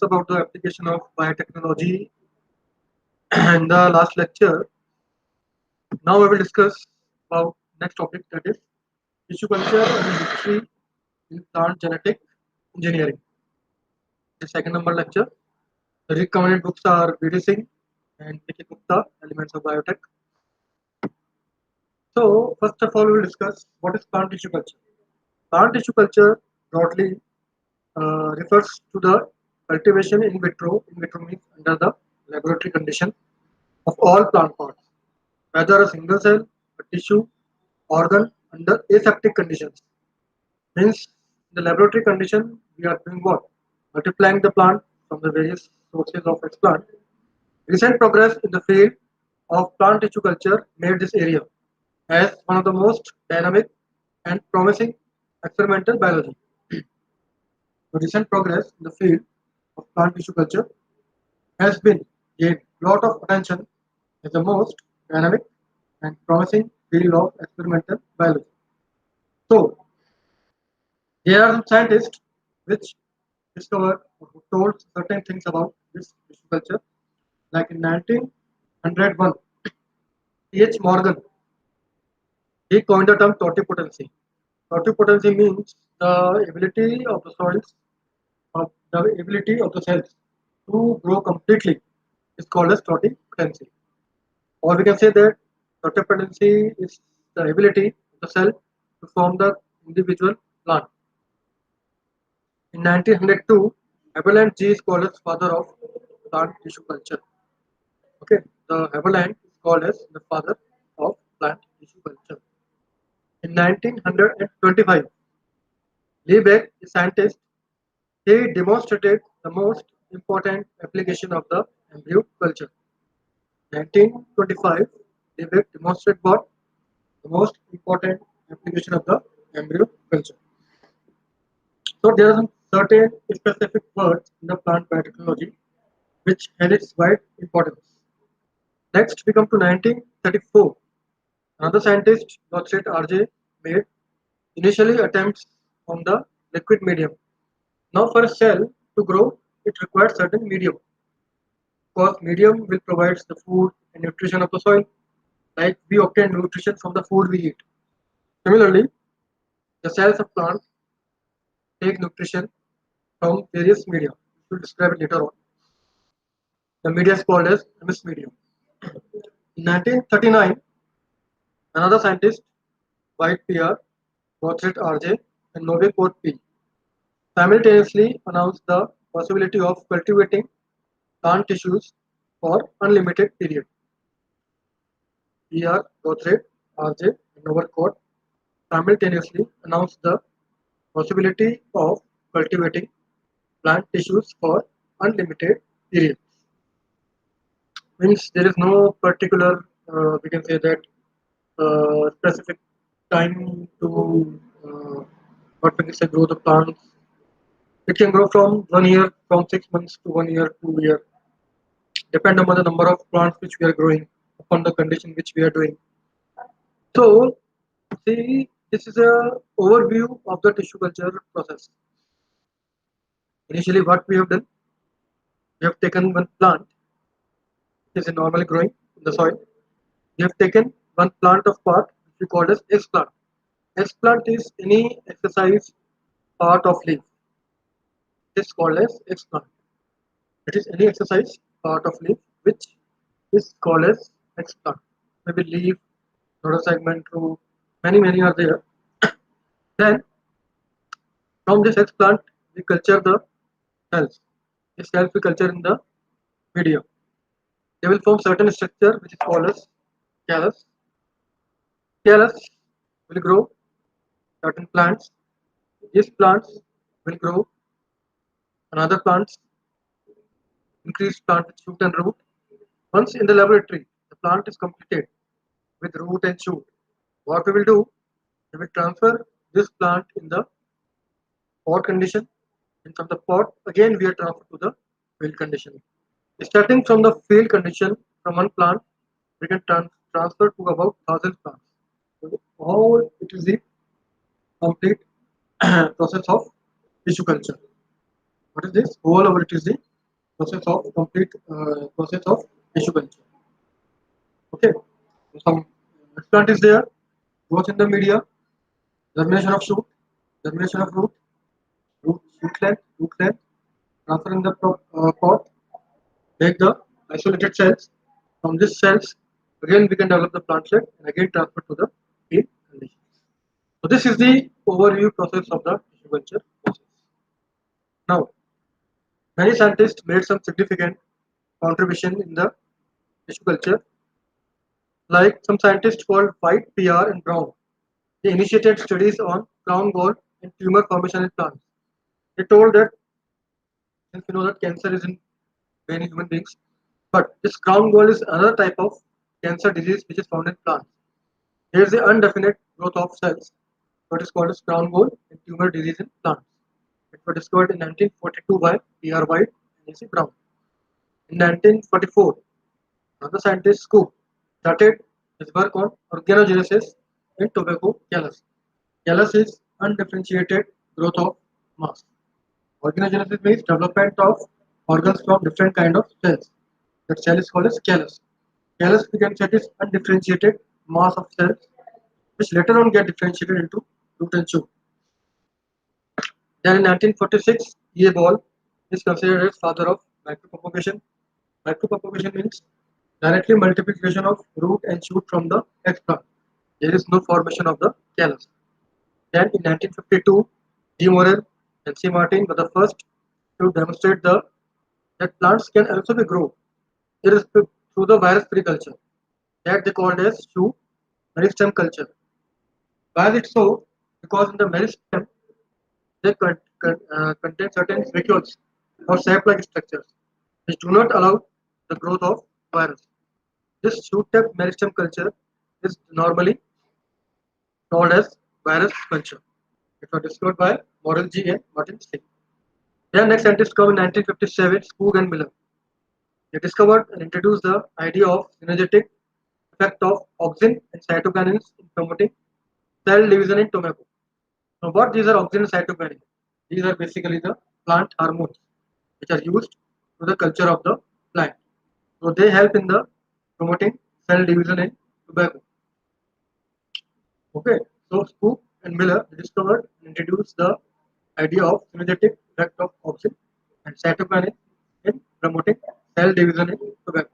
About the application of biotechnology in the last lecture. Now I will discuss about next topic, that is tissue culture and history in plant genetic engineering. The second number lecture. The recommended books are BD Singh and Vicky Gupta, Elements of Biotech. So first of all, we will discuss what is plant tissue culture. Plant tissue culture broadly refers to the cultivation in vitro. In vitro means under the laboratory condition of all plant parts, whether a single cell, a tissue, organ under aseptic conditions. Means in the laboratory condition we are doing what? Multiplying the plant from the various sources of its plant. Recent progress in the field of plant tissue culture made this area as one of the most dynamic and promising experimental biology. The recent progress in the field of plant tissue culture has been gained a lot of attention as the most dynamic and promising field of experimental biology. So, there are some scientists which discovered or who told certain things about this tissue culture. Like in 1901, T.H. Morgan, he coined the term totipotency. Totipotency means the ability of the soils, of the ability of the cells to grow completely is called as totipotency. Or we can say that totipotency is the ability of the cell to form the individual plant. In 1902, Haviland G is called as father of plant tissue culture. Okay, the Haviland is called as the father of plant tissue culture. In 1925, Liebeck, a scientist, he demonstrated the most important application of the embryo culture. 1925, Liebeck demonstrated what? The most important application of the embryo culture. So there are some certain specific words in the plant biotechnology which had its wide importance. Next, we come to 1934. Another scientist, Gottfried R.J., made initially attempts on the liquid medium. Now, for a cell to grow, it requires certain medium. Because medium will provide the food and nutrition of the soil, like we obtain nutrition from the food we eat. Similarly, the cells of plants take nutrition from various media. We'll describe it later on. The media is called as mixed medium. In 1939, another scientist, White PR, Gottfried R.J., and Novikot P. simultaneously announced the possibility of cultivating plant tissues for unlimited period. PR, Gottfried R.J., and Novikot simultaneously announced the possibility of cultivating plant tissues for unlimited periods. Means there is no particular, we can say that, specific time to what we can say grow the plants. It can grow from 1 year, from 6 months to 1 year, 2 year, depend upon the number of plants which we are growing, upon the condition which we are doing. So, see, this is a overview of the tissue culture process. Initially, what we have done, we have taken one plant, which is normally growing in the soil. We have taken one plant of part, which we call as X plant. X plant is any exercise part of leaf. It is called as X plant. It is any exercise part of leaf which is called as X plant. Maybe leaf, nodal segment, root, many are there. Then from this X plant we culture the cells. These cells we culture in the medium. They will form certain structure which is called as callus. Callus will grow certain plants. These plants will grow another plants, increase plant with shoot and root. Once in the laboratory, the plant is completed with root and shoot. What we will do, we will transfer this plant in the pot condition, and from the pot again we are transferred to the field condition. Starting from the field condition, from one plant, we can transfer to about 1,000 plants. So all it is the complete process of tissue culture. What is this? Overall, it is the process of complete process of tissue culture. Okay. So some explant is there. Growth in the media, germination of shoot, germination of root length, transfer in the pot, take the isolated cells. From these cells, again we can develop the plantlet and again transfer to the field condition. So this is the overview process of the tissue culture process. Now, many scientists made some significant contribution in the tissue culture, like some scientists called White, PR, and Brown. They initiated studies on crown gall and tumor formation in plants. They told that since we know that cancer is in many human beings, but this crown gall is another type of cancer disease which is found in plants. There is the undefinite growth of cells, what is called as crown gall and tumor disease in plants. It was discovered in 1942 by P.R. White and A.C. Brown. In 1944, another scientist, Scoop, started his work on organogenesis in tobacco callus. Callus is undifferentiated growth of mass. Organogenesis means development of organs from different kind of cells. That cell is called as callus. Callus we can check is undifferentiated mass of cells, which later on get differentiated into root and shoot. Then in 1946, E. A. Ball is considered as father of micropropagation. Micropropagation means directly multiplication of root and shoot from the explant. There is no formation of the callus. Then in 1952, D. Morel and C. Martin were the first to demonstrate that plants can also be grown through the virus-free culture that they called as shoe meristem culture. Why is it so? Because in the meristem they contain certain vacuoles or sap-like structures which do not allow the growth of virus. This shoot-type meristem culture is normally called as virus culture. It was discovered by Morel G. and Martin C. Their next scientists come in 1957, Skoog and Miller. They discovered and introduced the idea of synergetic effect of auxin and cytokinins in promoting cell division in tobacco. Now, what these are auxin and cytokinins? These are basically the plant hormones which are used to the culture of the plant. So they help in the promoting cell division in tobacco. Okay, so Spook and Miller discovered and introduced the idea of synergetic effect of auxin and cytokinin in promoting cell division in tobacco.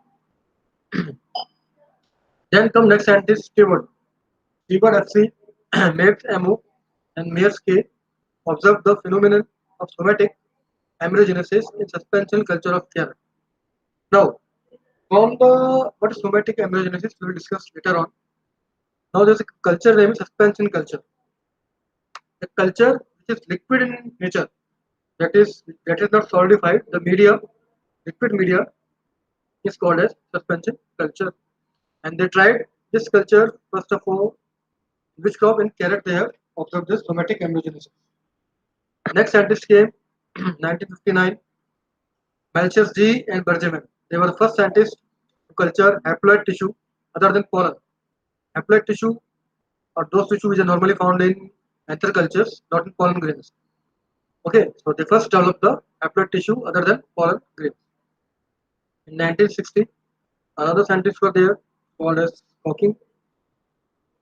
Then come next scientist Stewart. Stewart FC, Mapes MO, and Mears K observed the phenomenon of somatic embryogenesis in suspension culture of carrot. Now, from the what is somatic embryogenesis we will discuss later on. Now there is a culture name is suspension culture. The culture which is liquid in nature, that is not solidified. The media, liquid media, is called as suspension culture. And they tried this culture first of all, which crop in carrot they have observed this somatic embryogenesis. Next scientist came 1959, Malchus G and Bergman. They were the first scientists to culture haploid tissue other than pollen. Haploid tissue are those tissue which are normally found in anther cultures, not in pollen grains. Okay, so they first developed the haploid tissue other than pollen grains. In 1960, another scientist were there called as Hawking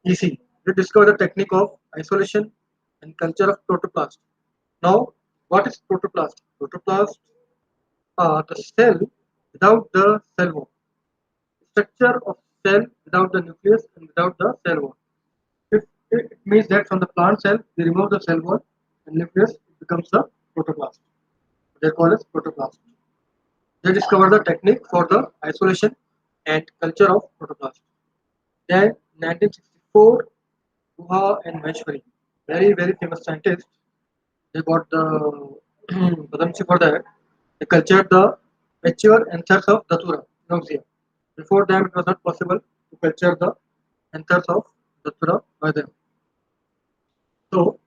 EC. They discovered the technique of isolation and culture of protoplast. Now, what is protoplast? Protoplast are the cell without the cell wall. Structure of cell without the nucleus and without the cell wall. It means that from the plant cell, we remove the cell wall and nucleus, it becomes the protoplast. They are called as protoplast. They discovered the technique for the isolation and culture of protoplast. Then, 1964, Guha and Maheshwari, very famous scientists, they got the Padam Shri for that. They cultured the mature anthers of Datura, Inoxia. Before them, it was not possible to culture the anthers of Datura by them. So,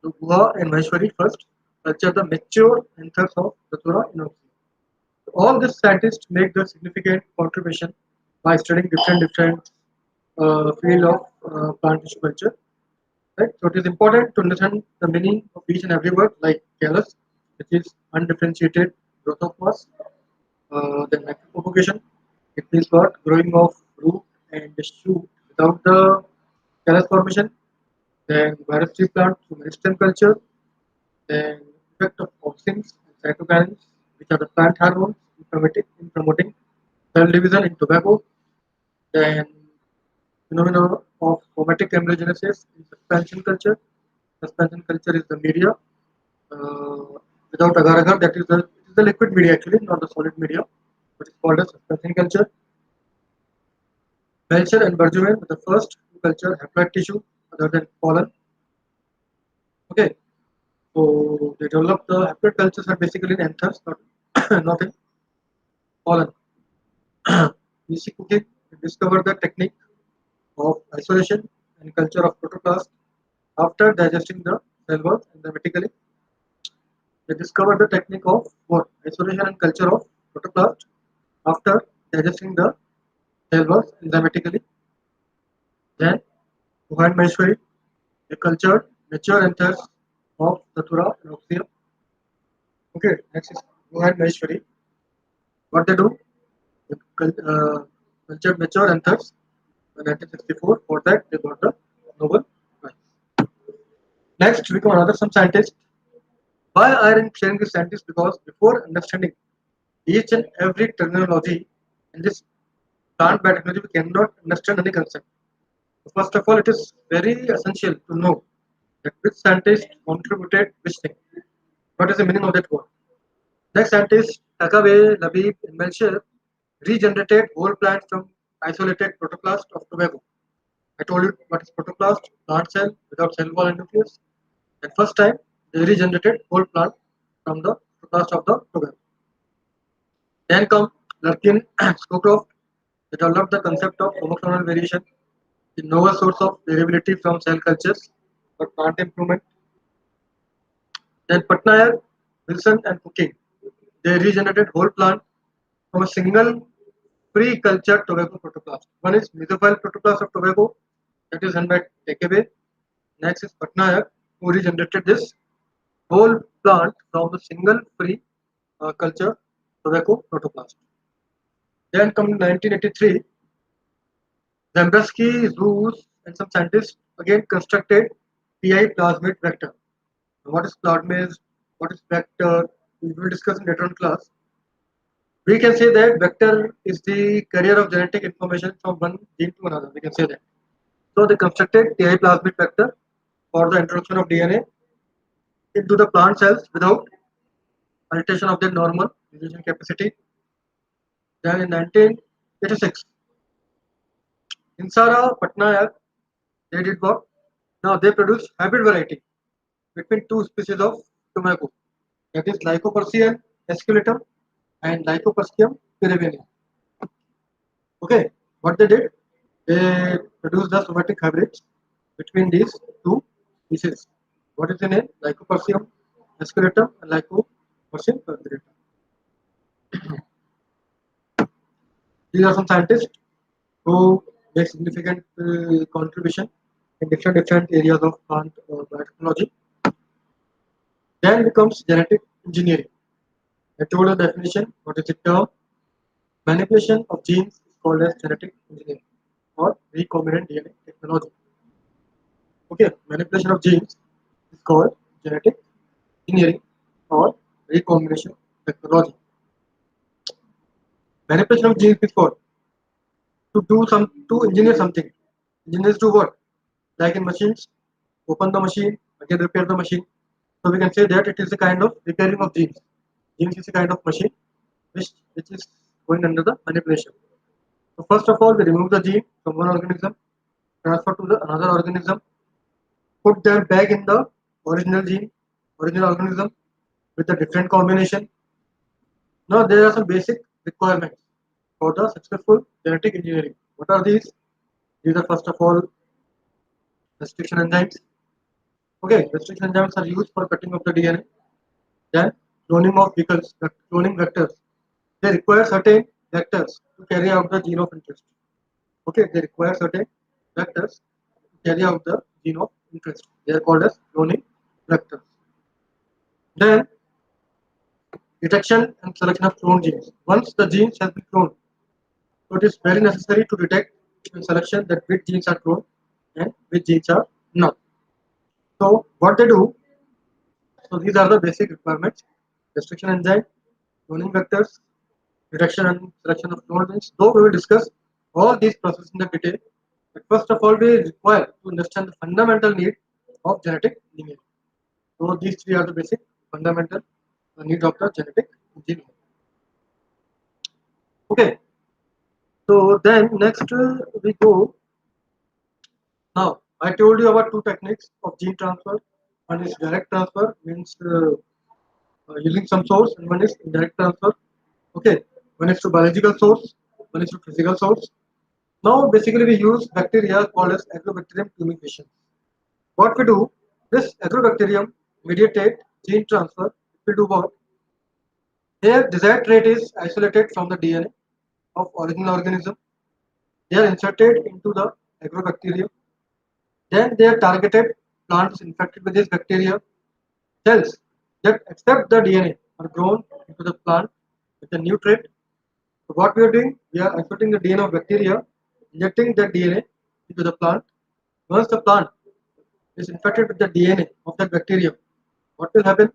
the Guha and Maheshwari first cultured the mature anthers of Datura, Inoxia. All these scientists make the significant contribution by studying different field of plant tissue culture. Right? So it is important to understand the meaning of each and every word like callus, which is undifferentiated growth of mass. Then micropropagation, it means what? Growing of root and shoot without the callus formation. Then virus tree plant through meristem culture. Then effect of auxins and cytokinins, which are the plant hormones in promoting cell division in tobacco. Then phenomena of chromatic embryogenesis in suspension culture. Suspension culture is the media without agar agar. That is the liquid media actually, not the solid media, but it's called as suspension culture. Melcher and Bergevin were the first to culture haploid tissue other than pollen. Okay, so they developed the haploid cultures are basically in anthers, not not in pollen. EC cooking discovered the technique of isolation and culture of protoplast after digesting the cell wall enzymatically. They discovered the technique of what? Isolation and culture of protoplast after digesting the cell walls enzymatically. Then Wuhan Maheshwari, they cultured mature anthers of Datura and Oxium. Okay, next is Wuhan Maheshwari. What they do? They cultured mature anthers in 1964. For that, they got the Nobel Prize. Next, we come another some scientists. Why I am sharing this scientists? Because before understanding each and every terminology in this plant biotechnology, we cannot understand any concept. So first of all, it is very essential to know that which scientist contributed which thing. What is the meaning of that word? Next scientist, Takabe, Labib, and Melcher regenerated whole plants from isolated protoplast of tobacco. I told you what is protoplast, plant cell without cell wall and nucleus. And first time they regenerated whole plant from the protoplast of the tobacco. Then come Larkin and Scowcroft. They developed the concept of chromosomal variation, the novel source of variability from cell cultures for plant improvement. Then Patnaik, Wilson, and Cooking. They regenerated whole plant from a single pre-cultured tobacco protoplast. One is mesophile protoplast of tobacco, that is done by Takebe. Next is Patnaik, who regenerated this whole plant from the single pre-culture tobacco protoplast. Then come 1983, Zambrowski, Roos, and some scientists again constructed PI plasmid vector. Now, what is plasmid? What is vector? We will discuss in later on class. We can say that vector is the carrier of genetic information from one gene to another. We can say that. So they constructed TI plasmid vector for the introduction of DNA into the plant cells without alteration of their normal division capacity. Then in 1986, Insara Patnaik, they did what? Now they produced hybrid variety between two species of tobacco, that is Lycopersicum esculetum and Lycopersicum peruvianum. Okay, what they did? They produced the somatic hybrids between these two species. What is the name? Lycopersicum esculetum and Lycopersicum peruvianum. These are some scientists who make significant contribution in different areas of plant biotechnology. Then becomes genetic engineering. I told you the definition. What is the term? Manipulation of genes is called as genetic engineering or recombinant DNA technology. Okay, manipulation of genes is called genetic engineering or recombination technology. Manipulation of genes is called to engineer something. Engineers do what? Like in machines, open the machine, again repair the machine. So we can say that it is a kind of repairing of genes. Genes is a kind of machine which is going under the manipulation. So first of all, we remove the gene from one organism, transfer to the another organism, put them back in the original gene, original organism with a different combination. Now there are some basic requirements for the successful genetic engineering. What are these? These are first of all restriction enzymes. Okay, restriction enzymes are used for cutting of the DNA. Then cloning of vehicles, cloning vectors. They require certain vectors to carry out the gene of interest. Okay, they require certain vectors to carry out the gene of interest. They are called as cloning vectors. Then Detection and selection of cloned genes. Once the genes has been cloned, so it is very necessary to detect and selection that which genes are cloned and which genes are not. So what they do, so these are the basic requirements: restriction enzyme, cloning vectors, detection and selection of cloned genes. Though we will discuss all these processes in the detail, but first of all, we require to understand the fundamental need of genetic engineering. So these three are the basic fundamental need of the genetic engineering. Okay. So then next we go. Now I told you about two techniques of gene transfer. One is direct transfer, means using some source, and one is indirect transfer. Okay, one is to biological source, one is to physical source. Now basically we use bacteria called as Agrobacterium tumefaciens. What we do, this Agrobacterium mediated gene transfer. It will do what? Their desired trait is isolated from the DNA of original organism. They are inserted into the agrobacterium. Then they are targeted plants infected with this bacteria. Cells that accept the DNA are grown into the plant with a new trait. So what we are doing, we are inserting the DNA of bacteria, injecting the DNA into the plant. Once the plant is infected with the DNA of that bacteria, what will happen?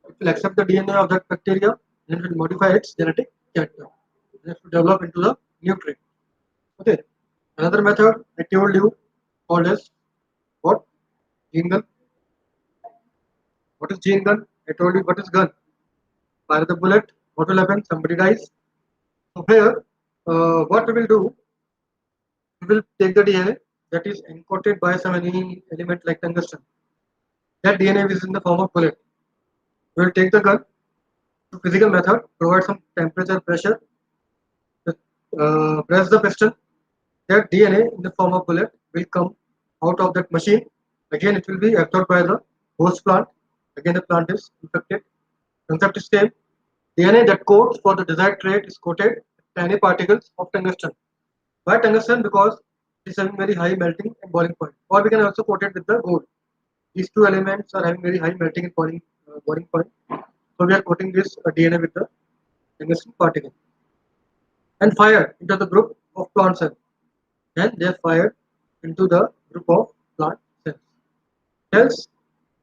It will accept the DNA of that bacteria and it will modify its genetic character. And it will develop into the new trait. Okay. Another method I told you called as what? Gene gun. What is gene gun? I told you what is gun. Fire the bullet. What will happen? Somebody dies. So here, what we will do? We will take the DNA that is encoded by some any element like tungsten. That DNA is in the form of bullet. We will take the gun to physical method, provide some temperature, pressure, press the piston. That DNA in the form of bullet will come out of that machine. Again, it will be absorbed by the host plant. Again, the plant is infected. Concept is same. DNA that codes for the desired trait is coated with tiny particles of tungsten. Why tungsten? Because it is having very high melting and boiling point. Or we can also coat it with the gold. These two elements are having very high melting and boiling point. So we are coating this DNA with the tungsten particle and fire into the group of plant cells. Then they are fired into the group of plant cells. Cells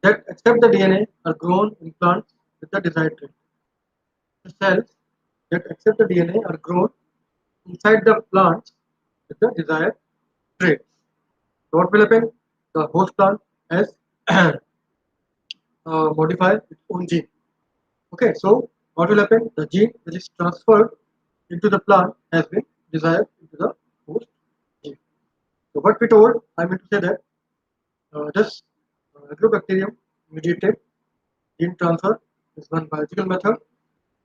that accept the DNA are grown in plants with the desired trait. The cells that accept the DNA are grown inside the plants with the desired traits. So what will happen? The host plant has modified its own gene. Okay, so what will happen? The gene which is transferred into the plant has been desired into the host gene. So what we told, I mean to say that this agrobacterium mediated gene transfer is one biological method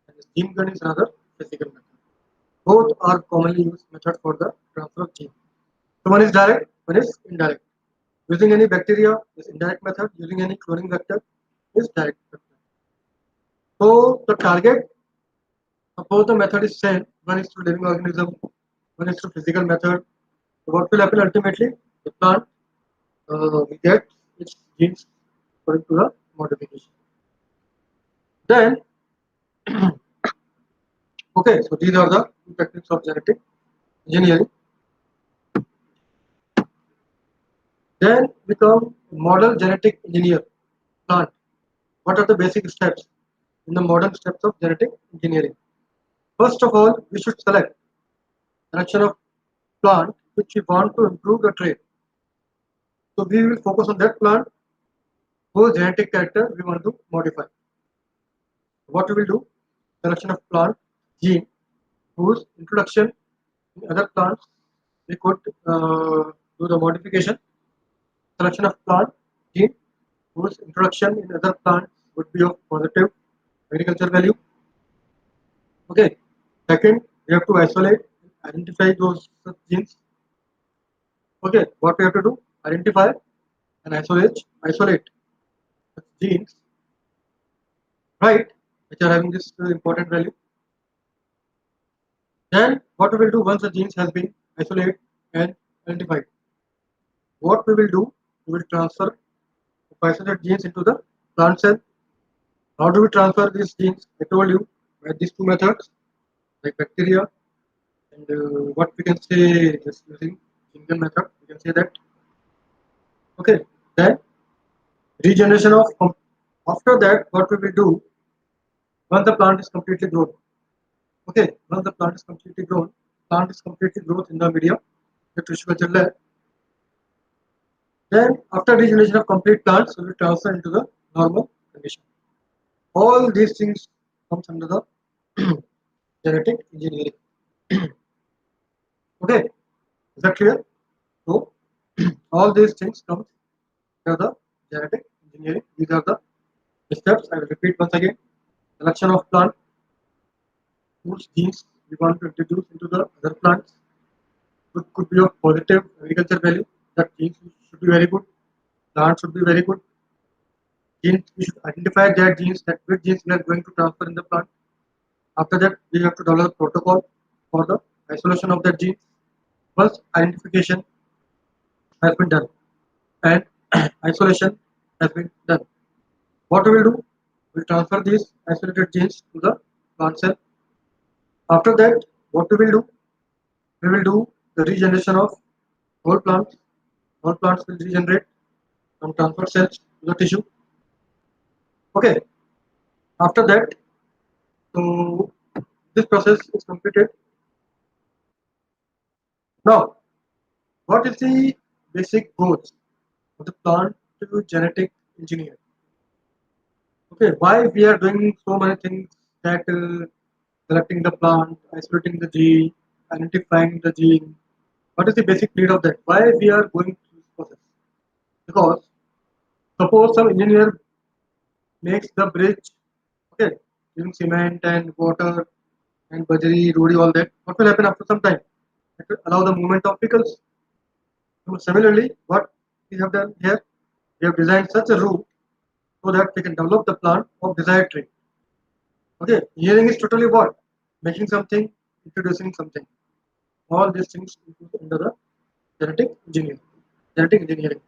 and this gene gun is another physical method. Both are commonly used method for the transfer of gene. So one is direct, one is indirect. Using any bacteria is indirect method. Using any cloning vector is direct method. So the target of both the method is same. One is through living organism, one is through physical method. So what will happen ultimately? The plant will get its genes according to the modification. Then okay, so these are the two techniques of genetic engineering. Then become model genetic engineer plant. What are the basic steps in the modern steps of genetic engineering? First of all, we should select selection of plant which we want to improve the trait. So we will focus on that plant whose genetic character we want to modify. What we will do? Selection of plant gene whose introduction in other plants we could do the modification. Selection of plant gene whose introduction in other plants would be of positive agricultural value. Okay. Second, we have to isolate, identify those genes. Okay. What we have to do? Identify and isolate genes, right, which are having this important value. Then what we will do once the genes has been isolated and identified? What we will do? We will transfer the isolated genes into the plant cell. How do we transfer these genes? I told you by these two methods, like bacteria and what we can say just using Indian method. We can say that. Okay. Then regeneration of after that, what we will do once the plant is completely grown. Okay. Once the plant is completely grown in the medium, the tissue culture lab. Then after regeneration of complete plants, we will transfer into the normal condition. All these things comes under the genetic engineering. Okay, is that clear? So all these things come under the genetic engineering. These are the steps. I will repeat once again. Selection of plant, whose genes we want to introduce into the other plants. It could be of positive agriculture value. That genes should be very good. Plant should be very good. Genes we should identify that genes, that which genes we are going to transfer in the plant. After that, we have to develop protocol for the isolation of that gene. Once identification has been done and isolation has been done, what we will do? We will transfer these isolated genes to the plant cell. After that, what we will do? We will do the regeneration of whole plants. Whole plants will regenerate from transfer cells to the tissue. Okay. After that, so this process is completed. Now, what is the basic goals of the plant to genetic engineer? Okay, why we are doing so many things that selecting the plant, isolating the gene, identifying the gene. What is the basic need of that? Why we are going through this process? Because suppose some engineer makes the bridge, okay, using cement and water and bajri, rodi, all that. What will happen after some time? It will allow the movement of vehicles. So similarly, what we have done here, we have designed such a route so that we can develop the plant of desired trait. Okay, engineering is totally what? Making something, introducing something. All these things include under the genetic engineering. Genetic engineering.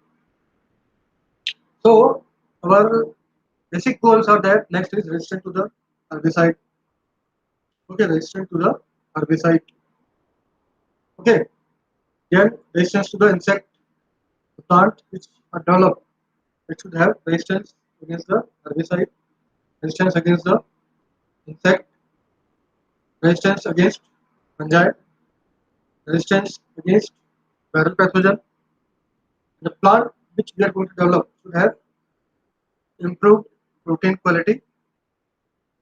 So our basic goals are that next is resistant to the herbicide. Okay, resistant to the herbicide. Okay, then resistance to the insect. The plant which are developed, it should have resistance against the herbicide, resistance against the insect, resistance against fungi, resistance against viral pathogen. The plant which we are going to develop should have improved protein quality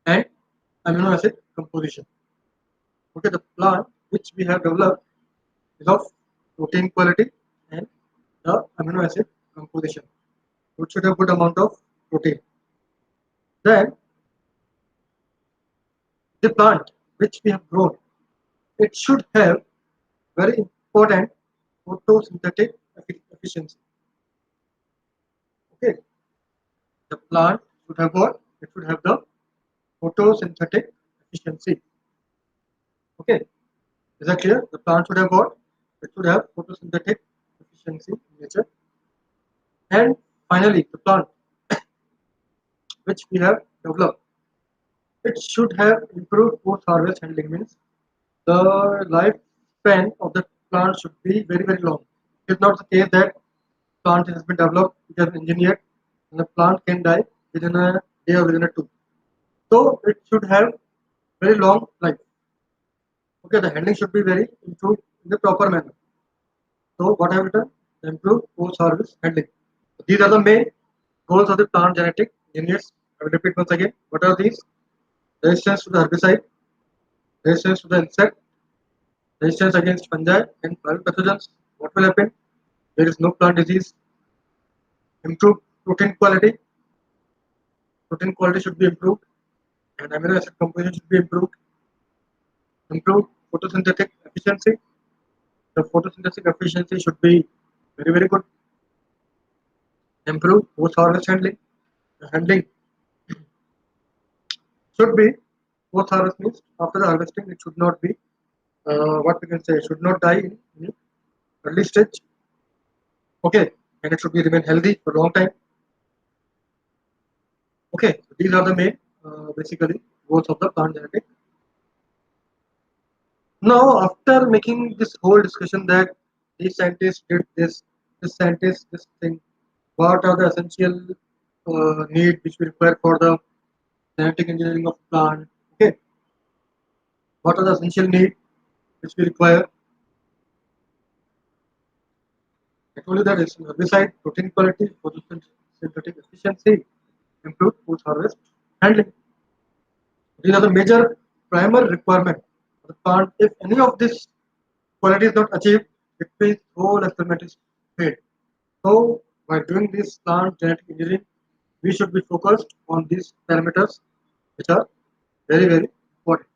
and amino acid composition. Okay, the plant which we have developed is of protein quality and the amino acid composition, which should have good amount of protein. Then the plant which we have grown, it should have very important photosynthetic efficiency. Okay, the plant should have what? It should have the photosynthetic efficiency. Okay, is that clear? The plant should have what? It should have photosynthetic efficiency in nature. And finally, the plant which we have developed, it should have improved post-harvest handling. Means the lifespan of the plant should be very very long. It's not the case that plant has been developed, it has been engineered, and the plant can die within a day or within a two. So it should have very long life. Okay, the handling should be very improved in the proper manner. So what have we done? Improve post-harvest handling. These are the main goals of the plant genetic engineers. I will repeat once again. What are these? Resistance to the herbicide, resistance to the insect, resistance against fungi and viral pathogens. What will happen? There is no plant disease. Improved protein quality. Protein quality should be improved, and amino acid composition should be improved. Improved photosynthetic efficiency. The photosynthetic efficiency should be very very good. Improved post-harvest handling. The handling should be post-harvest means after the harvesting it should not be what we can say, it should not die in early stage. Okay, and it should be remain healthy for a long time. Okay, so these are the main basically goals of the plant genetic. Now, after making this whole discussion that these scientists did this scientist this thing, what are the essential need which we require for the genetic engineering of plant? Okay, what are the essential need which we require? I told you that it's herbicide, protein quality, photosynthetic efficiency, improved food harvest, handling. These are the major primary requirement of the plant. If any of this quality is not achieved, it means whole experiment is failed. So, by doing this plant genetic engineering, we should be focused on these parameters, which are very important.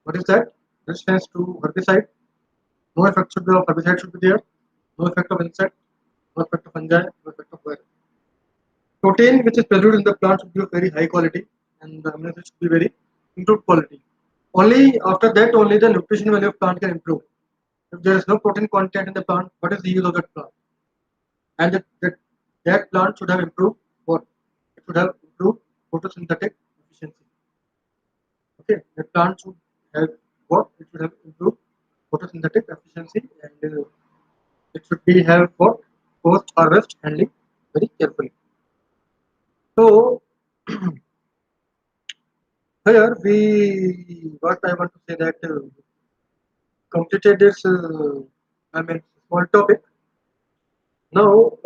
What is that? Resistance to herbicide. No effect should be of herbicide should be there. No effect of insect. No effect of fungi. No effect of virus. Protein which is produced in the plant should be of very high quality, and the amino acids should be very improved quality. Only after that, only the nutrition value of plant can improve. If there is no protein content in the plant, what is the use of that plant? And that plant should have improved what? It should have improved photosynthetic efficiency. Okay, the plant should have what? It should have improved photosynthetic efficiency, and it should be have what? Post harvest handling very carefully. So here we what I want to say that completed this I mean small topic. Now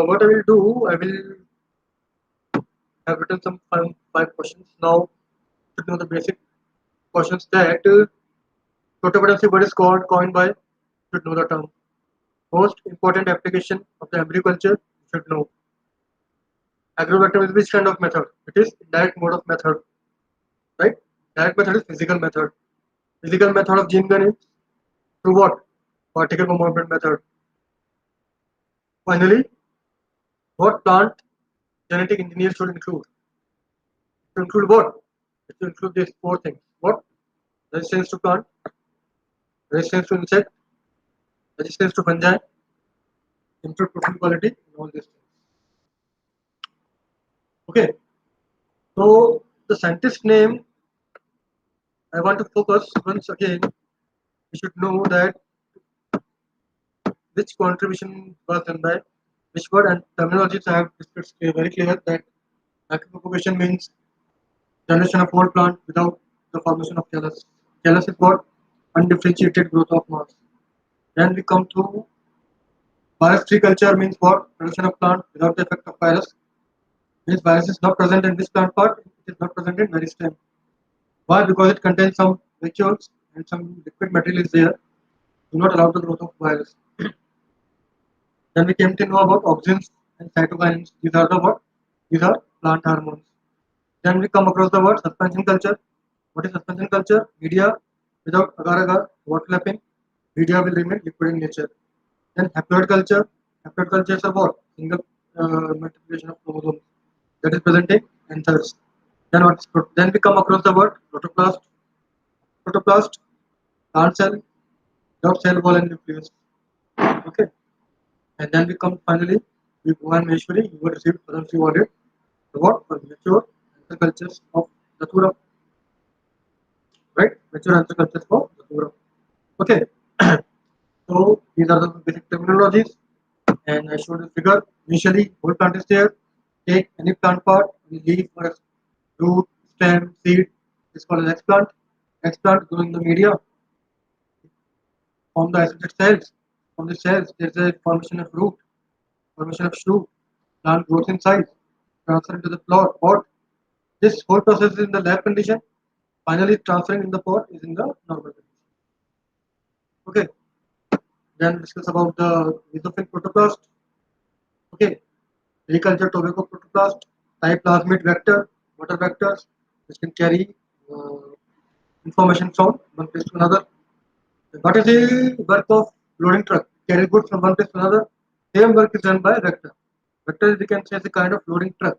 what I will do, I will have written some five questions. Now to know the basic questions that cryptocurrency what is called coined by should know the term. Most important application of the agriculture should know. Agrovector is which kind of method? It is direct mode of method, right? Direct method is physical method. Physical method of gene gun is through what? Particle movement method. Finally, what plant genetic engineer should include? To include what? It should include these four things. What? Resistance to plant, resistance to insect, resistance to fungi, improved protein quality, and all these things. Okay. So the scientist name I want to focus once again. We should know that which contribution was done by which word and terminologies I have discussed very clear that macropropagation means generation of whole plant without the formation of callus. Callus is what? Undifferentiated growth of mass. Then we come to virus free culture means what? Production of plant without the effect of virus. Means virus is not present in this plant part, it is not present in meristem. Why? Because it contains some rituals and some liquid material is there, do not allow the growth of virus. Then we came to know about auxins and cytokinins. These are the what? These are plant hormones. Then we come across the word suspension culture. What is suspension culture? Media without agar agar, water lapping. Media will remain liquid in nature. Then haploid culture. Haploid culture is a what? Single multiplication of chromosomes that is present in anthers. Then then we come across the word protoplast. Protoplast, plant cell, without cell wall and nucleus. Okay. And then we come finally with one Maheshwari, you will receive Padam Shri awarded award for mature answer cultures of Datura, right? Mature answer cultures for Datura. Okay, so these are the basic terminologies, and I showed the figure. Initially, whole plant is there. Take any plant part, leaf or root, stem, seed. It's called an explant. Explant goes in the media, form the isolated cells. From the cells, there is a formation of root, formation of shoot. Plant grows in size, transfer into the pot. This whole process is in the lab condition. Finally, transferring in the pot is in the normal condition. Okay. Then discuss about the mesophyll protoplast. Okay. Agriculture tobacco protoplast, type plasmid vector, water vectors, which can carry uh, information from one place to another. What is the work of loading truck? Carry goods from one place to another. Same work is done by vector. Vector we can say is a kind of loading truck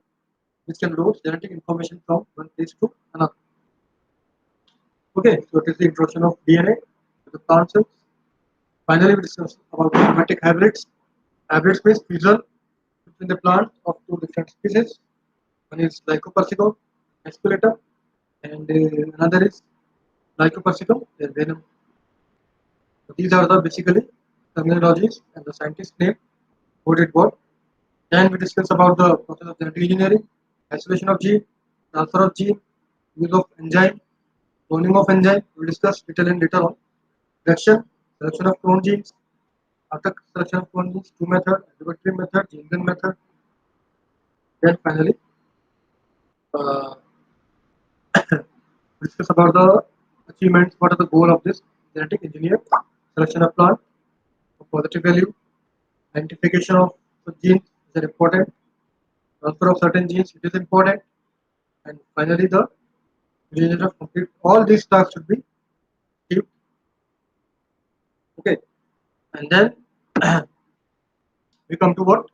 which can load genetic information from one place to another. Okay, so it is the introduction of DNA to the plant cells. Finally, we discuss about somatic hybrids. Hybrids means fusion between the plant of two different species. One is Lycopersicum esculatum, and another is Lycopersicum venom. So these are the basically terminologies and the scientist name who did what. Then we discuss about the process of genetic engineering, isolation of gene, transfer of gene, use of enzyme, cloning of enzyme. We will discuss detail in later on. Selection, selection of clone genes. After selection of clone genes, two method, adjuvantive method, gene gun method. Then finally, uh, we discuss about the achievements. What are the goal of this genetic engineer? Selection of plant of positive value, identification of the genes is important. Transfer of certain genes it is important, and finally the engineer of complete all these tasks should be achieved. Okay, and then we come to what?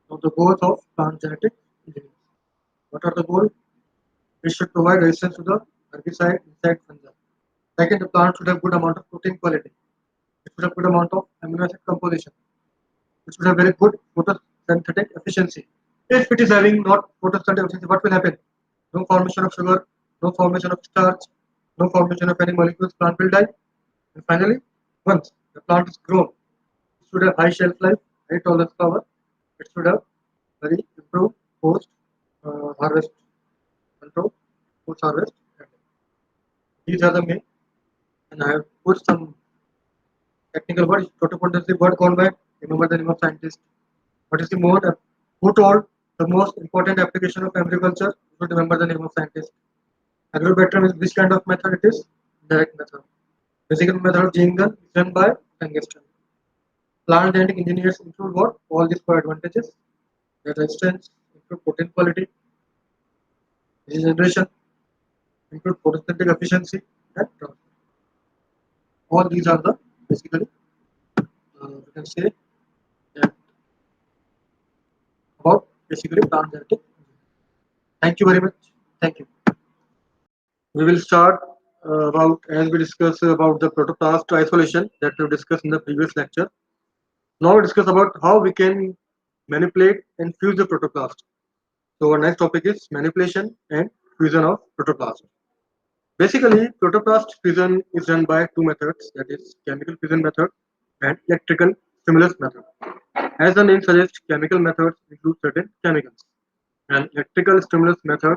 Now the goals of plant genetic engineering. What are the goals? It should provide resistance to the herbicide, insect, fungi. Second, the plant should have good amount of protein quality. It should have good amount of amino acid composition. It should have very good photosynthetic efficiency. If it is having not photosynthetic efficiency, what will happen? No formation of sugar, no formation of starch, no formation of any molecules, plant will die. And finally, once the plant is grown, it should have high shelf life, high tolerance power. It should have very improved post harvest control, post harvest. These are the main, and I have put some technical word. Protopont is the word called by remember the name of scientist. What is the mode? Who told the most important application of agriculture? You should remember the name of scientist. Agrobacterium is which kind of method it is? Direct method. Physical method of gene gun is done by tungsten. Plant genetic engineers include what? All these four advantages. The resistance, improve protein quality, regeneration, improve photosynthetic efficiency, and transfer. All these are the basically we can say that about basically plant genetic. Thank you very much. Thank you. We will start about as we discuss about the protoplast isolation that we discussed in the previous lecture. Now we discuss about how we can manipulate and fuse the protoplast. So our next topic is manipulation and fusion of protoplast. Basically, protoplast fusion is done by two methods, that is chemical fusion method and electrical stimulus method. As the name suggests, chemical methods include certain chemicals, and electrical stimulus method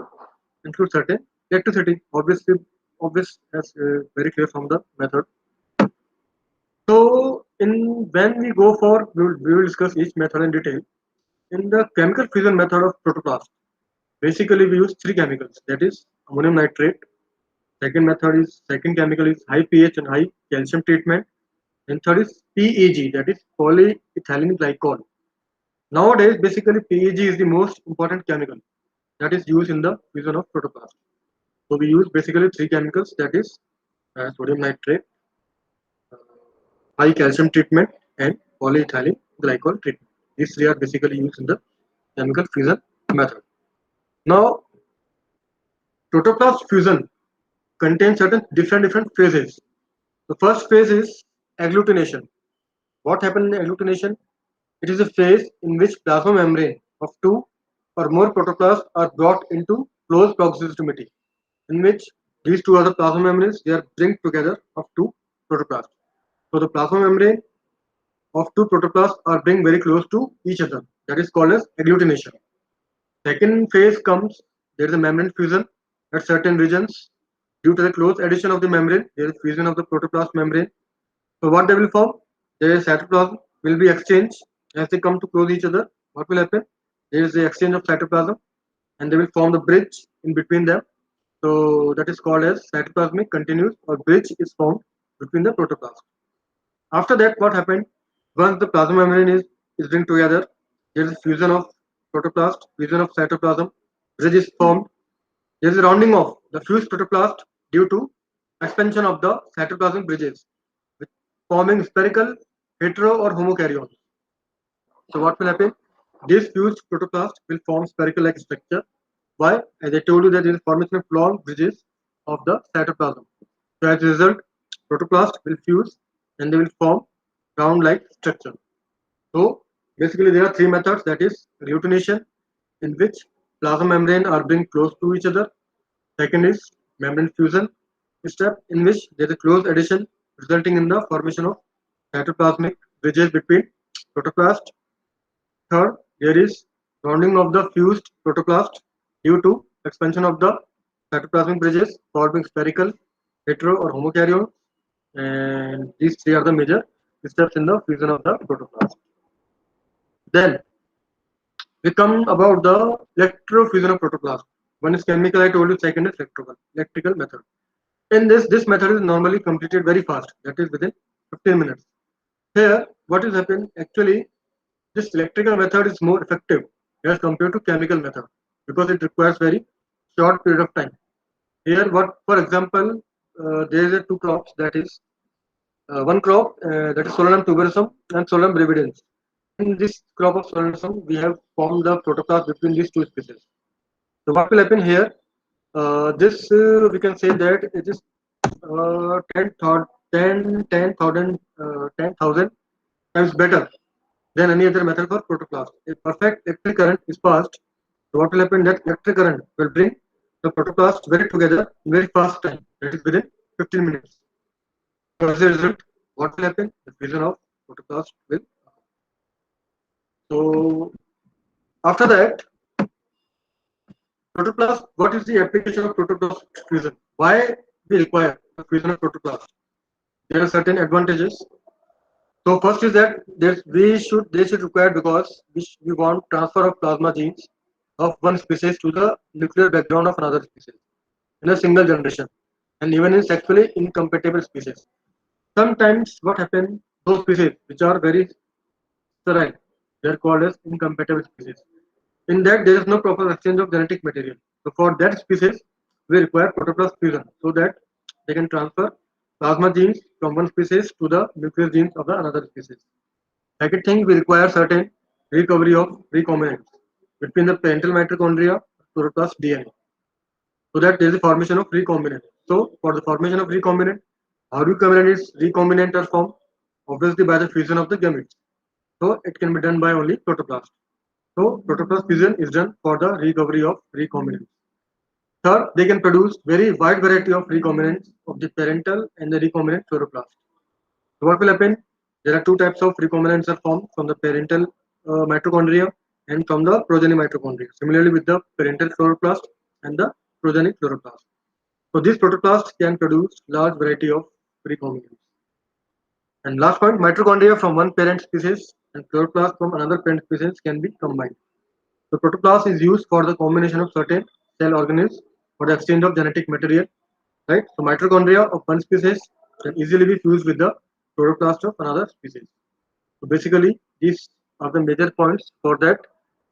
includes certain electricity. Obvious as very clear from the method. So, in when we go for, we will discuss each method in detail. In the chemical fusion method of protoplast, basically we use three chemicals. That is ammonium nitrate. Second chemical is high pH and high calcium treatment. And third is PEG, that is polyethylene glycol. Nowadays, basically PEG is the most important chemical that is used in the fusion of protoplast. So we use basically three chemicals, that is sodium nitrate, uh, high calcium treatment, and polyethylene glycol treatment. These three are basically used in the chemical fusion method. Now, protoplast fusion contains certain different phases. The first phase is agglutination. What happens in agglutination? It is a phase in which plasma membrane of two or more protoplasts are brought into close proximity, in which these two other plasma membranes they are bring together of two protoplasts. So the plasma membrane of two protoplasts are bring very close to each other. That is called as agglutination. Second phase comes, there is a membrane fusion at certain regions. Due to the close addition of the membrane, there is fusion of the protoplast membrane. So what they will form? Their cytoplasm will be exchanged as they come to close each other. What will happen? There is the exchange of cytoplasm, and they will form the bridge in between them. So that is called as cytoplasmic continuous or bridge is formed between the protoplast. After that, what happened? Once the plasma membrane is linked together, there is fusion of protoplast, fusion of cytoplasm, bridge is formed. There is a rounding off the fused protoplast due to expansion of the cytoplasmic bridges, with forming spherical, hetero, or homokaryons. So what will happen? This fused protoplast will form spherical-like structure. Why? As I told you that there is formation of long bridges of the cytoplasm. So as a result, protoplast will fuse and they will form round-like structure. So basically there are three methods, that is agglutination, in which plasma membrane are being close to each other. Second is membrane fusion step, in which there is close addition resulting in the formation of cytoplasmic bridges between protoplast. Third, there is rounding of the fused protoplast due to expansion of the cytoplasmic bridges forming spherical, hetero or homokaryon, and these three are the major steps in the fusion of the protoplast. Then we come about the electrofusion of protoplast. One is chemical, I told you, second is electrical method. In this method is normally completed very fast, that is within 15 minutes. Here, what is happening actually, this electrical method is more effective as compared to chemical method because it requires very short period of time. Here, what, for example, there is a two crops, that is one crop that is Solanum tuberosum and Solanum brevidens. In this crop of Solanum, we have formed the protoplast between these two species. So what will happen here? This we can say that it is 10,000 times better than any other method for protoplast. A perfect electric current is passed. So what will happen? That electric current will bring the protoplast very together in very fast time. That is within 15 minutes. So as a result, what will happen? The fusion of protoplast will. So after that, protoplast. What is the application of protoplast fusion? Why we require the fusion of protoplast? There are certain advantages. So first is that they should require because we want transfer of plasma genes of one species to the nuclear background of another species in a single generation, and even in sexually incompatible species. Sometimes what happens, those species which are very sterile, they are called as incompatible species. In that there is no proper exchange of genetic material. So for that species, we require protoplast fusion so that they can transfer plasma genes from one species to the nucleus genes of the another species. Second thing, we require certain recovery of recombinants between the parental mitochondria, chloroplast DNA, so that there is a formation of recombinant. So for the formation of recombinant, how recombinant are formed? Obviously by the fusion of the gametes. So it can be done by only protoplast. So protoplast fusion is done for the recovery of recombinants. Third, they can produce very wide variety of recombinants of the parental and the recombinant chloroplast. So what will happen? There are two types of recombinants are formed from the parental mitochondria and from the progeny mitochondria. Similarly with the parental chloroplast and the progeny chloroplast. So these protoplasts can produce large variety of recombinants. And last point, mitochondria from one parent species and chloroplast from another parent species can be combined. The protoplast is used for the combination of certain cell organisms for the exchange of genetic material, right? So mitochondria of one species can easily be fused with the chloroplast of another species. So basically, these are the major points for that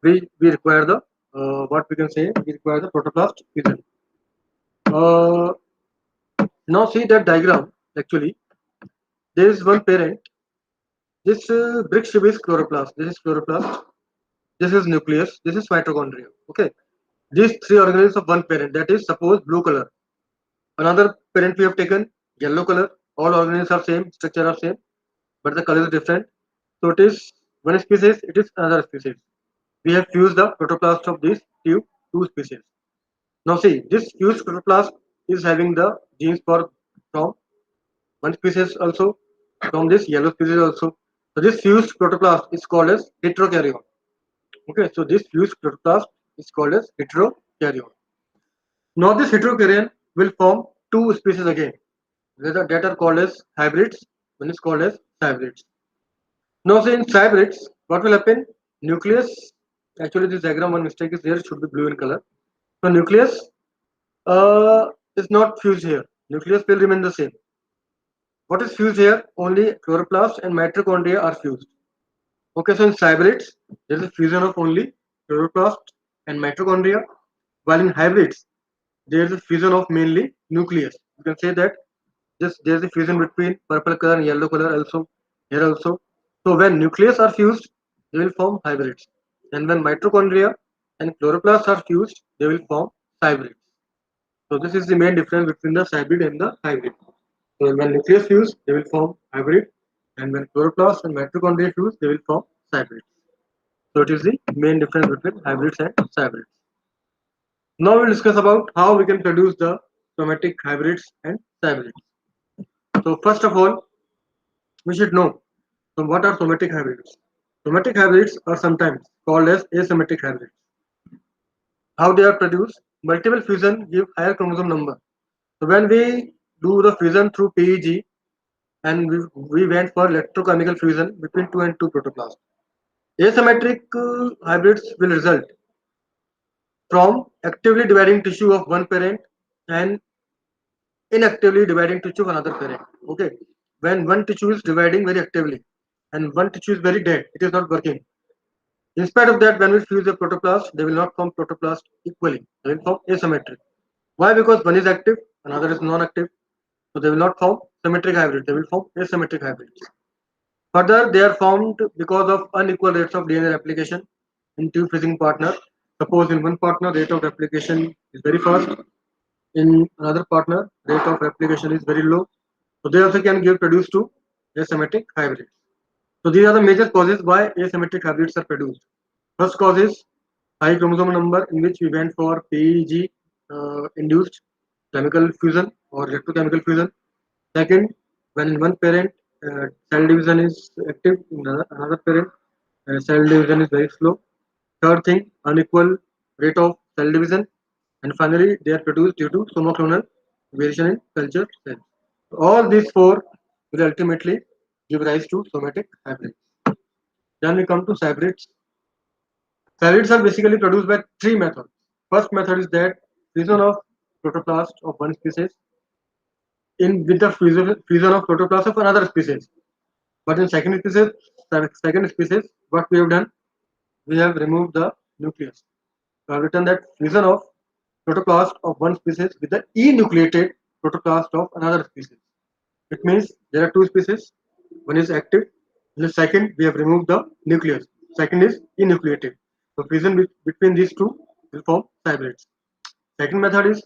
we require the what we can say we require the protoplast fusion. Uh, Now see that diagram. Actually, there is one parent. This brick shape is chloroplast. This is chloroplast. This is nucleus. This is mitochondria. Okay. These three organisms of one parent. That is suppose blue color. Another parent we have taken yellow color. All organisms are same. Structure are same, but the color is different. So it is one species. It is another species. We have fused the protoplast of these two species. Now see, this fused protoplast is having the genes for from one species also, from this yellow species also. So this fused protoplast is called as heterokaryon. Okay, so this fused protoplast is called as heterokaryon. Now this heterokaryon will form two species again. That are called as hybrids. One is called as hybrids. Now say in hybrids, what will happen? Nucleus. Actually, this diagram one mistake is there. It should be blue in color. So nucleus is not fused here. Nucleus will remain the same. What is fused here? Only chloroplast and mitochondria are fused. Okay, so in hybrids, there is a fusion of only chloroplast and mitochondria, while in hybrids, there is a fusion of mainly nucleus. You can say that there is a fusion between purple color and yellow color also here also. So when nucleus are fused, they will form hybrids, and when mitochondria and chloroplast are fused, they will form hybrids. So this is the main difference between the hybrid and the hybrid. So when nucleus fuse, they will form hybrid, and when chloroplast and mitochondria fuse, they will form hybrids. So it is the main difference between hybrids and hybrids. Now we'll discuss about how we can produce the somatic hybrids and hybrids. So first of all, we should know what are somatic hybrids. Somatic hybrids are sometimes called as asymmetric hybrids. How they are produced? Multiple fusion give higher chromosome number. So when we do the fusion through PEG and we went for electrochemical fusion between 2 and 2 protoplasts. Asymmetric hybrids will result from actively dividing tissue of one parent and inactively dividing tissue of another parent. Okay, when one tissue is dividing very actively and one tissue is very dead, it is not working. In spite of that, when we fuse a protoplast, they will not form protoplast equally. They will form asymmetric. Why? Because one is active, another is non-active. So they will not form symmetric hybrids. They will form asymmetric hybrids. Further, they are formed because of unequal rates of DNA replication in two fusing partners. Suppose in one partner, rate of replication is very fast. In another partner, rate of replication is very low. So they also can give produce to asymmetric hybrids. So these are the major causes why asymmetric hybrids are produced. First cause is high chromosome number, in which we went for PEG induced chemical fusion or electrochemical fusion. Second, when in one parent cell division is active, in another parent cell division is very slow. Third thing, unequal rate of cell division. And finally, they are produced due to somoclonal variation in culture cells. All these four will ultimately give rise to somatic hybrids. Then we come to hybrids. Hybrids are basically produced by three methods. First method is that fusion of protoplast of one species in with the fusion of protoplast of another species. But in second species, what we have done, we have removed the nucleus. So I have written that fusion of protoplast of one species with the enucleated protoplast of another species. It means there are two species. One is active. In the second, we have removed the nucleus. Second is enucleated. So fusion between these two will form hybrids. Second method is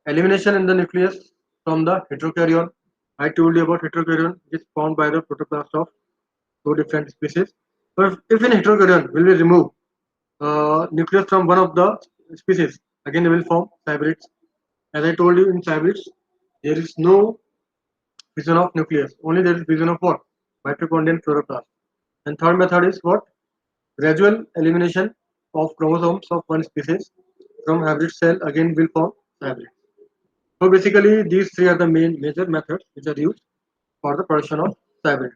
elimination in the nucleus from the heterokaryon. I told you about heterokaryon, which is formed by the protoplast of two different species. So if in heterokaryon will be removed nucleus from one of the species, again they will form hybrids. As I told you, in hybrids there is no fission of nucleus, only there is fission of what? Mitochondrial fluoroplast. And third method is what? Gradual elimination of chromosomes of one species from hybrid cell again will form hybrid. So basically these three are the main major methods which are used for the production of hybrids.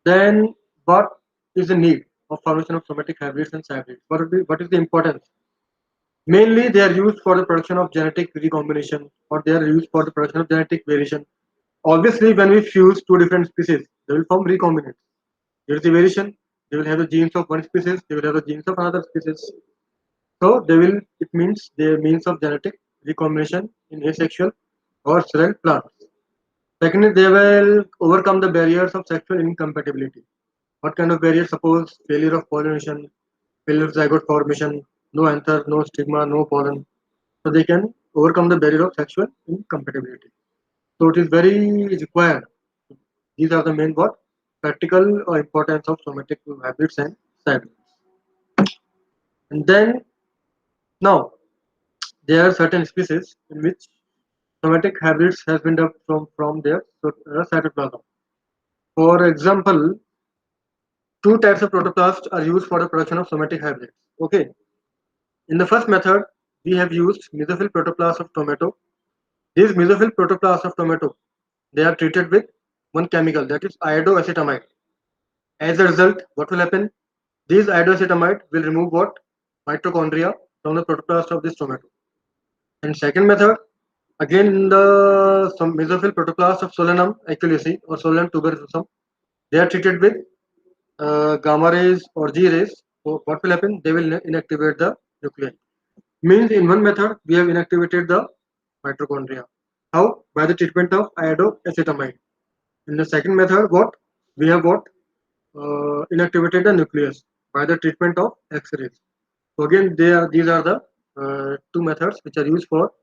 Then what is the need of formation of somatic hybrids and hybrids? What is the importance? Mainly they are used for the production of genetic recombination, or they are used for the production of genetic variation. Obviously when we fuse two different species, they will form recombinants. There is a variation, they will have the genes of one species, they will have the genes of another species. So they will, it means the means of genetic recombination in asexual or sterile plants. Secondly, they will overcome the barriers of sexual incompatibility. What kind of barriers? Suppose failure of pollination, failure of zygote formation, no anther, no stigma, no pollen. So they can overcome the barrier of sexual incompatibility. So it is very required. These are the main what practical importance of somatic hybrids and hybrids. And then now there are certain species in which somatic hybrids has been developed from their cytoplasm. For example, two types of protoplasts are used for the production of somatic hybrids. Okay, in the first method, we have used mesophyll protoplast of tomato. These mesophyll protoplasts of tomato, they are treated with one chemical, that is iodoacetamide. As a result, what will happen? These iodoacetamide will remove what? Mitochondria from the protoplast of this tomato. And second method, again in the some mesophyll protoplast of Solanum aculeaceae or Solanum tuberosum, they are treated with gamma rays or G rays. So what will happen? They will inactivate the nuclei. Means in one method we have inactivated the mitochondria. How? By the treatment of iodoacetamide. In the second method, what? We have what? Inactivated the nucleus by the treatment of X-rays. So again, these are the two methods which are used for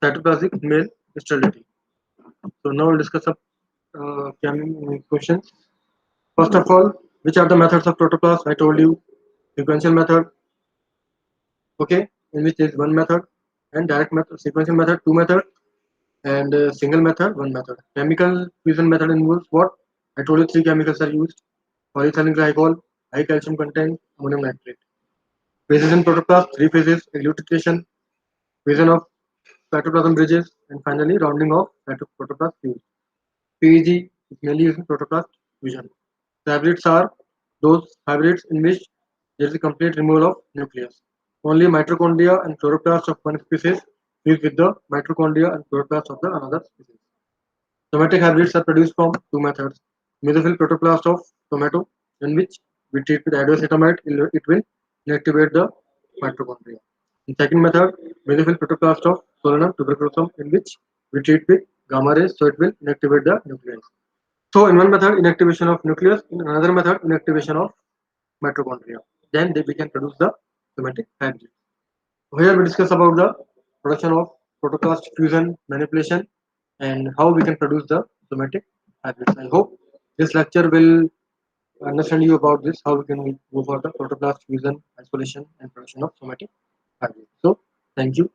cytoplasmic male sterility. So now we'll discuss some questions. First of all, which are the methods of protoplast? I told you sequential method. Okay. in which is one method, and direct method, sequential method, two methods, and single method, one method. Chemical fusion method involves what? I told you three chemicals are used: polyethylene glycol, high calcium content, ammonium nitrate. Phases in protoplast, three phases: agglutination, fusion of cytoplasm bridges, and finally rounding of cytoprotoplast fuse. PEG is mainly used in protoplast fusion. The hybrids are those hybrids in which there is a complete removal of nucleus. Only mitochondria and chloroplast of one species fuse with the mitochondria and chloroplast of the another species. Somatic hybrids are produced from two methods: mesophyll protoplast of tomato, in which we treat with iodoacetamide, it will inactivate the mitochondria. The second method, mesophyll protoplast of Solanum tuberculosum, in which we treat with gamma rays, so it will inactivate the nucleus. So in one method, inactivation of nucleus; in another method, inactivation of mitochondria. Then we can produce the somatic hybrid. Here we discuss about the production of protoplast fusion manipulation and how we can produce the somatic hybrids. I hope this lecture will understand you about this, how we can go for the protoplast fusion, isolation, and production of somatic hybrids. So, thank you.